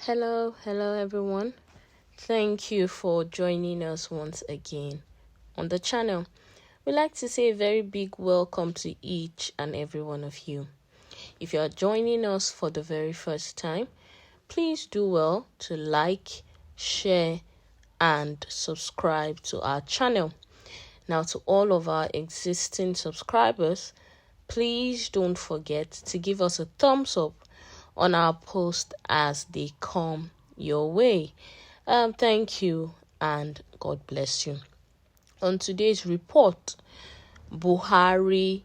Hello everyone. Thank you for joining us once again on the channel. We'd like to say a very big welcome to each and every one of you. If you are joining us for the very first time, please do well to like, share, and subscribe to our channel. Now, to all of our existing subscribers, please don't forget to give us a thumbs up on our post as they come your way. Thank you and God bless you. On today's report, Buhari,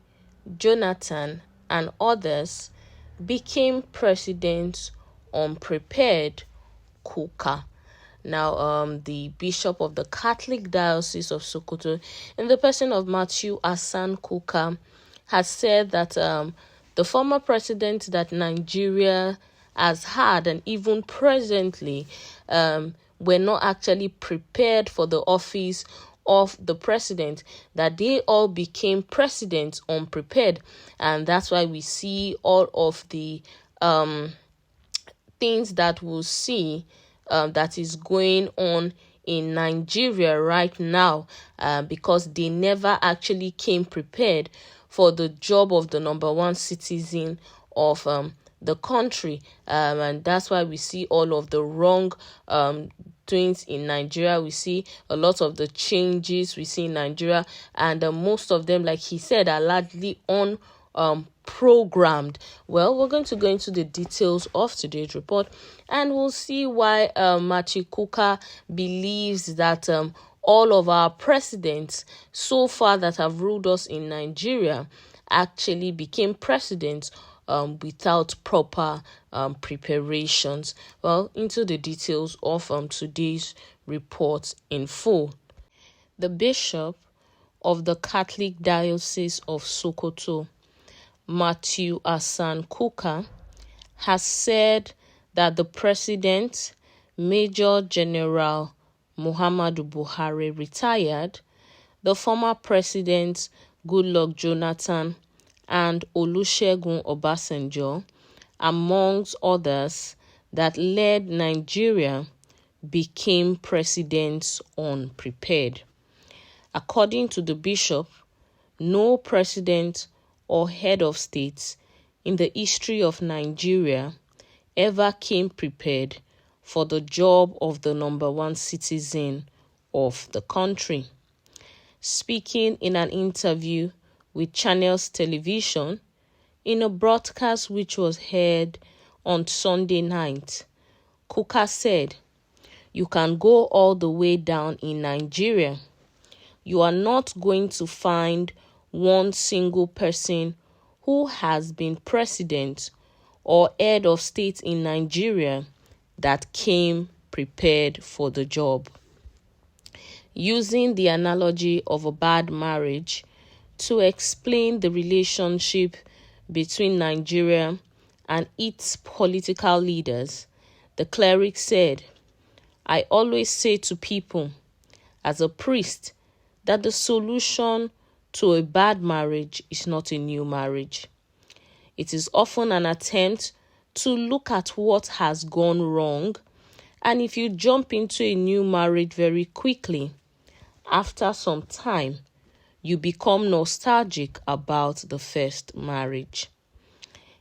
Jonathan, and others became presidents unprepared. Kukah. Now, the Bishop of the Catholic Diocese of Sokoto, in the person of Matthew Hassan Kukah, has said that the former president that Nigeria has had, and even presently, were not actually prepared for the office of the president, that they all became presidents unprepared. And that's why we see all of the things that we'll see that is going on in Nigeria right now, because they never actually came prepared for the job of the number one citizen of the country, and that's why we see all of the wrong doings in Nigeria. We see a lot of the changes we see in Nigeria, and most of them, like he said, are largely programmed. Well, we're going to go into the details of today's report, and we'll see why Matthew Kukah believes that all of our presidents so far that have ruled us in Nigeria actually became presidents without proper preparations. Well, into the details of today's report in full. The Bishop of the Catholic Diocese of Sokoto, Matthew Hassan Kukah, has said that the President, Major General Muhammadu Buhari, retired, the former Presidents Goodluck Jonathan and Olusegun Obasanjo, amongst others, that led Nigeria, became presidents unprepared. According to the bishop, no president or head of state in the history of Nigeria ever came prepared for the job of the number one citizen of the country. Speaking in an interview with Channels Television, in a broadcast which was heard on Sunday night, Kukah said, "You can go all the way down in Nigeria. You are not going to find one single person who has been president or head of state in Nigeria that came prepared for the job." Using the analogy of a bad marriage to explain the relationship between Nigeria and its political leaders, the cleric said, "I always say to people, as a priest, that the solution to a bad marriage is not a new marriage. It is often an attempt to look at what has gone wrong, and if you jump into a new marriage very quickly, after some time, you become nostalgic about the first marriage."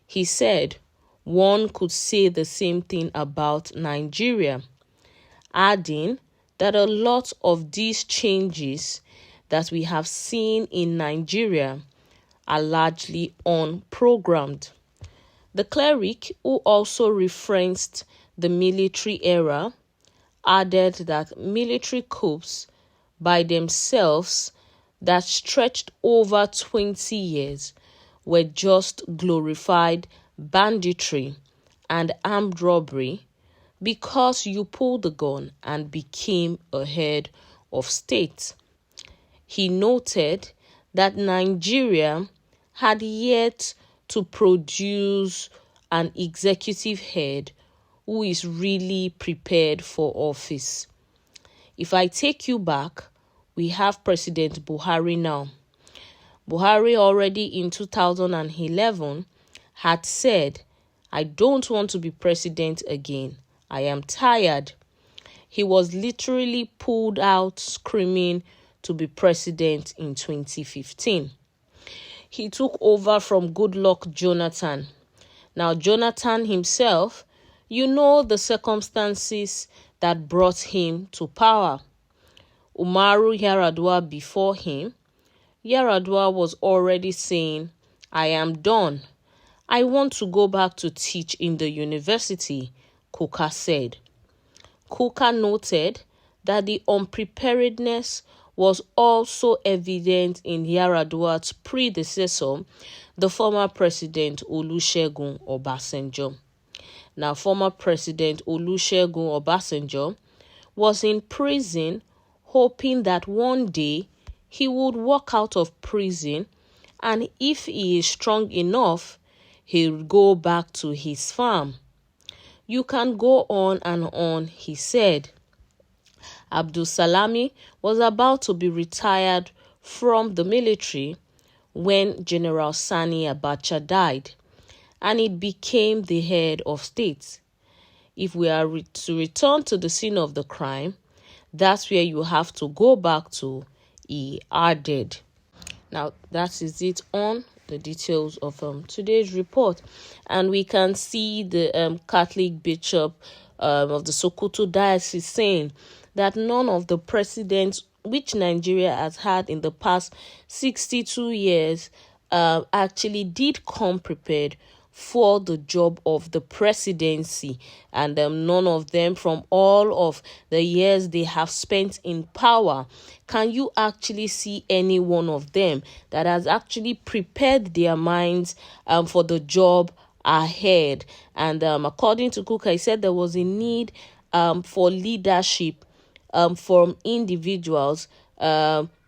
He said one could say the same thing about Nigeria, adding that a lot of these changes that we have seen in Nigeria are largely unprogrammed. The cleric, who also referenced the military era, added that military coups by themselves that stretched over 20 years were just glorified banditry and armed robbery because you pulled the gun and became a head of state. He noted that Nigeria had yet to produce an executive head who is really prepared for office. If I take you back, we have President Buhari now. Buhari already in 2011 had said, "I don't want to be president again. I am tired. He was literally pulled out screaming to be president in 2015. He took over from Goodluck Jonathan. Now, Jonathan himself, you know the circumstances that brought him to power. Umaru Yar'Adua before him, Yar'Adua was already saying, I am done. I want to go back to teach in the university, Kukah said. Kukah noted that the unpreparedness was also evident in Yar'Adua's predecessor, the former President Olusegun Obasanjo. Now, former President Olusegun Obasanjo was in prison, hoping that one day he would walk out of prison, and if he is strong enough, he'll go back to his farm. You can go on and on, he said. Abdul Salami was about to be retired from the military when General Sani Abacha died, and it became the head of state. If we are to return to the scene of the crime, that's where you have to go back to. He added. Now, that is it on the details of today's report. And we can see the Catholic Bishop of the Sokoto Diocese saying that none of the presidents which Nigeria has had in the past 62 years actually did come prepared for the job of the presidency, and none of them, from all of the years they have spent in power, can you actually see any one of them that has actually prepared their minds for the job ahead. And according to Kukah, he said there was a need for leadership from individuals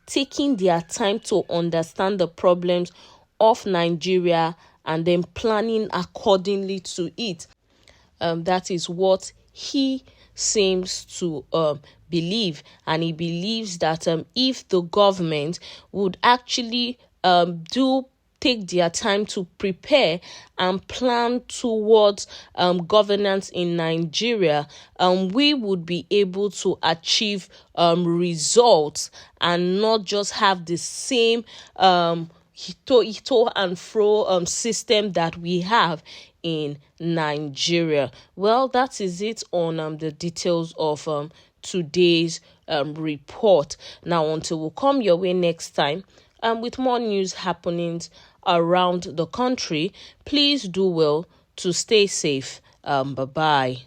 taking their time to understand the problems of Nigeria and then planning accordingly to it. That is what he seems to believe, and he believes that if the government would actually take their time to prepare and plan towards governance in Nigeria, we would be able to achieve results and not just have the same to and fro system that we have in Nigeria. Well, that is it on the details of today's report. Now, until we'll come your way next time with more news happenings around the country, please do well to stay safe. Bye-bye.